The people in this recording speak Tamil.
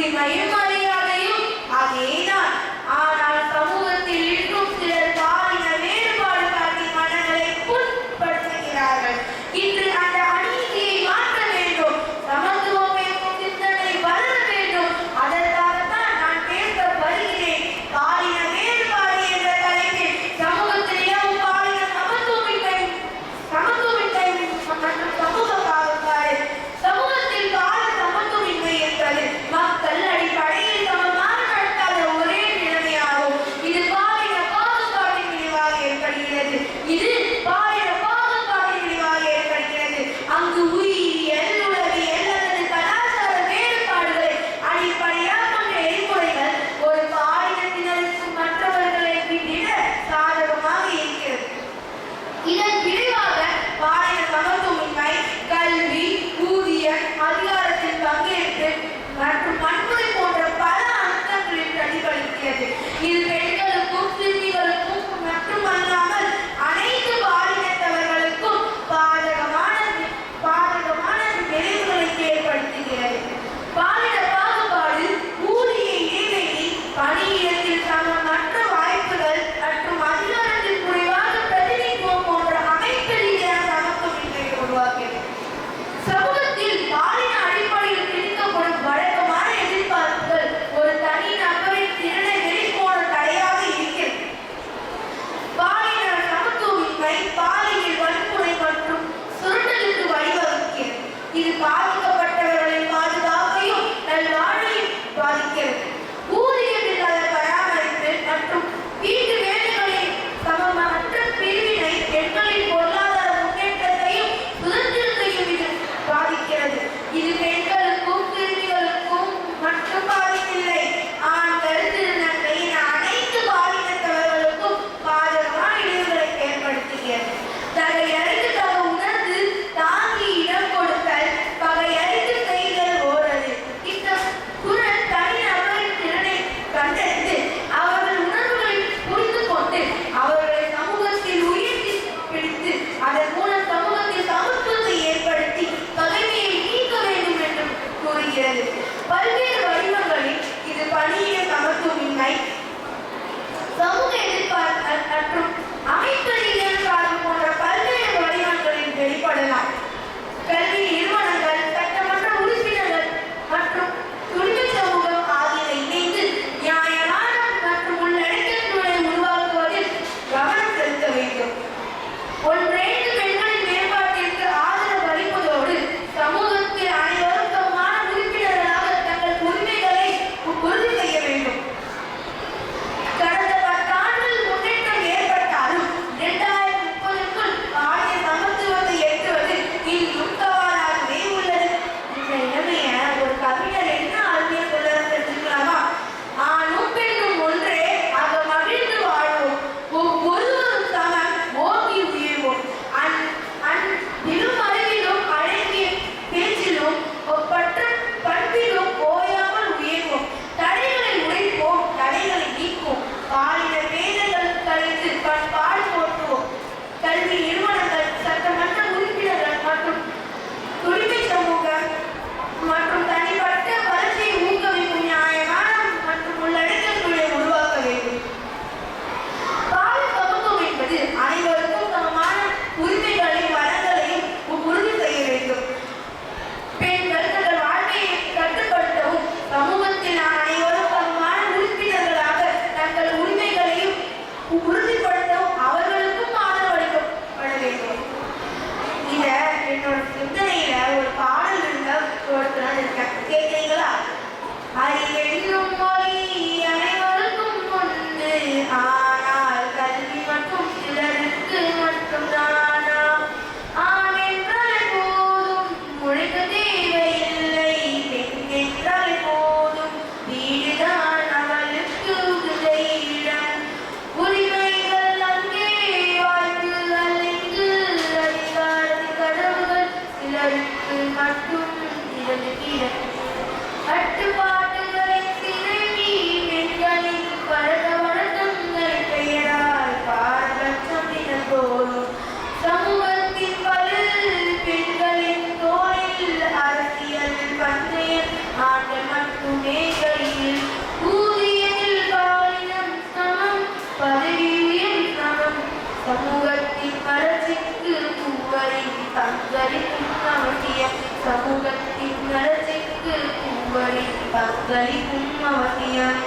உரிமையும் மரியாதையும் அதேதான். ஆனால் சமூகத்தில் இருக்கும் சிலர் பாலின வேறுபாடு காட்டி மனங்களை புண்படுத்துகிறார்கள். இன்று அந்த அநீதியை மாற்ற வேண்டும். சமத்துவம் எனும் சிந்தனை வளர வேண்டும். அதற்காகத்தான் நான் பேச வருகிறேன். பாலின வேறுபாடு என்ற தலைப்பில் சமூகத்தில் நிலவும் பாலின சமத்துவமின்மை மற்றும் சமூக பாகுபாடு. சமூகத்தில் பாலின சமத்துவமின்மை என்பது மக்கள் அடிப்படையில் சமமாக நடக்காத ஒரே நிலைமையாகும். இது பாலின பாகுபாட்டின் விளைவாக ஏற்படுகிறது. அங்கு உயிரியல், உளவியல் அல்லது கலாச்சார வேறுபாடுகளை அடிப்படையாக கொண்ட நெறிமுறைகள் ஒரு பாலினத்தினருக்கு மற்றவர்களை விட சாதகமாக இருக்கிறது. இதன் விளைவாக பாலின சமத்துவமின்மை, கல்வி, ஊதியம், அதிகாரத்தில் பங்கேற்பு மற்றும் வன்முறை போன்ற பல அம்சங்களில் பிரதிபலிக்கிறது. இது பெண்களுக்கும் சிறுமிகளுக்கும் மட்டுமல்லாமல் அனைத்து பாலினத்தவர்களுக்கும் பாதகமான விளைவுகளை ஏற்படுத்துகிறது. பாலின பாகுபாடு ஊதிய இடைவெளி, பணியிடத்தில் சமமற்ற வாய்ப்புகள் மற்றும் அதிகாரத்தில் குறைவாக பிரதிநிதித்துவம் போன்ற அமைப்பு ரீதியான சமத்துவமின்மையை உருவாக்குகிறது. சமூகத்தில் பாலின அடிப்படையில் திணிக்கப்படும் வழக்கமான எதிர்பார்ப்புகள் ஒரு தனி நபரின் திறனை வெளிக்கோண தடையாக இருக்கிறது. பாலின சமத்துவமின்மை பாலியல் வன்முறை மற்றும் சுரண்டலுக்கு வழிவகுக்கிறது. இது பாதிக்கப்பட்டவர்களின் பாதுகாப்பையும் நல்வாழ்வையும் பாதிக்கிறது. ஊதியம் இல்லாத பராமரிப்பு மற்றும் வீட்டு வேலைகளின் சமமற்ற பிரிவினை பெண்களின் பொருளாதார முன்னேற்றத்தையும் சுதந்திரத்தையும் இது பாதிக்கிறது. இது பெண்களுக்கும் சிறுமிகளுக்கும் மட்டும் பாதிக்கவில்லை, ஆண்கள், திருநங்கை என அனைத்து பாலினத்தவர்களுக்கும் பாதகமான விளைவுகளை ஏற்படுத்துகிறது. தகையறிந்து தக உணர்ந்து தாங்கி இடம் கொடுத்தல், பகையறிந்து செய்தல் ஓரது. இந்த குரல் தனிநபரின் திறனை கண்டறிந்து அவர்கள் உணர்வுகளை புரிந்து கொண்டு அவர்களை சமூகத்தில் உயர்த்தி பிடித்து அதன் மூலம் சமூகத்தில் சமத்துவத்தை ஏற்படுத்தி பகைமையை நீக்க வேண்டும் என்று கூறுகிறது. பல்வேறு வடிவங்களில் இது பணியிட சமத்துவமின்மை, சமூக எதிர்பார்த்தல் மற்றும் அமைப்பு ரீதியான சார்பு போன்ற பல்வேறு வடிவங்களில் வெளிப்படலாம். கல்வி நிறுவனங்கள், சட்டமன்ற உறுப்பினர்கள் மற்றும் குடிமை சமூகம் ஆகியவை இணைந்து நியாயமான மற்றும் உள்ளடக்கங்களை உருவாக்குவதில் கவனம் செலுத்த வேண்டும். ஒன்றைந்து பெண்களின் மேம்பாட்டிற்கு ஆதரவு அளிப்பதோடு சமூகத்தில் அனைவரும் சமமான உறுப்பினர்களாக தங்கள் உரிமைகளை உறுதி செய்ய வேண்டும். கடந்த 10 ஆண்டுகள் முன்னேற்றம் ஏற்பட்டாலும் 2030க்குள் பாலின சமத்துவத்தை எட்டுவது இன்னும் சவாலாகவே உள்ளது. இந்த நிலைமைய ஒரு கவிஞர் என்ன அருமையா சொல்ல தெரிஞ்சுக்கலாமா? ஆணும் பெண்ணும் ஒன்றே, ஆக மகிழ்ந்து வாழ்வோம், ஒருவரும் சமம், ஓங்கி உயர்வோம், அன்பிலும் அறிவிலும் அடங்கிய பேச்சிலும் ஒப்பற்ற பண்பிலும் ஓயாமல் உயர்வோம், தடைகளை உடைப்போம், தடைகளை நீக்குவோம், பாலின பேதங்கள் கலைந்து பண்பாடு போற்றுவோம். கல்வி நிறுவனங்கள், சட்டமன்ற உறுப்பினர்கள் மற்றும் குடிமை சமூகம் மற்றும் தனிப்பட்ட வளர்ச்சியை ஊக்குவிக்கும் நியாயமான மற்றும் உள்ளடக்கங்களை உருவாக்க வேண்டும். பாலின சமத்துவம் என்பது அனைவருக்கும் சமமான உரிமைகளையும் வளங்களையும் உறுதி செய்ய வேண்டும். பெண்கள் தங்கள் வாழ்க்கையை கட்டுப்படுத்தவும் சமூகத்தில் அனைவரும் சமமான உறுப்பினர்களாக தங்கள் உரிமைகளையும் உறுதிப்படுத்தவும் அவர்களுக்கும் ஆதரவளிக்கப்பட வேண்டும். இத என்னோட சிந்தனையில ஒரு பாடல் இருந்த இருக்கேன், கேட்கிறீங்களா? அறிவென்னும் மொழி அனைவருக்கும் உண்டு, ஆனால் கல்வி மற்றும் சிலருக்கு மட்டும்தானா? ஆண் என்றாலே போதும் உழைக்க தேவையில்லை, பெண் என்றாலே போதும் வீடுதான் அவளுக்கு இடம். உரிமைகள் அங்கே, வாய்ப்புகள் இங்கு, அதிகாரத்தின் கடவுகள் சிலருக்கு மட்டும் இரண்டு கட்டுப்பாட்டுகளை திரட்டி பெண்களின் பரத வழக்கங்கள் பெயரால் பாரபட்சம் போலும். சமூகத்தின் பல பெண்களின் தோளில் அரசியல் பந்தயம் ஆண்கள் மட்டுமே பங்களிக்கும் அவசியம் சமூகத்தின் வளர்ச்சிக்கு கூவரி பங்களிக்கும் அவசியம்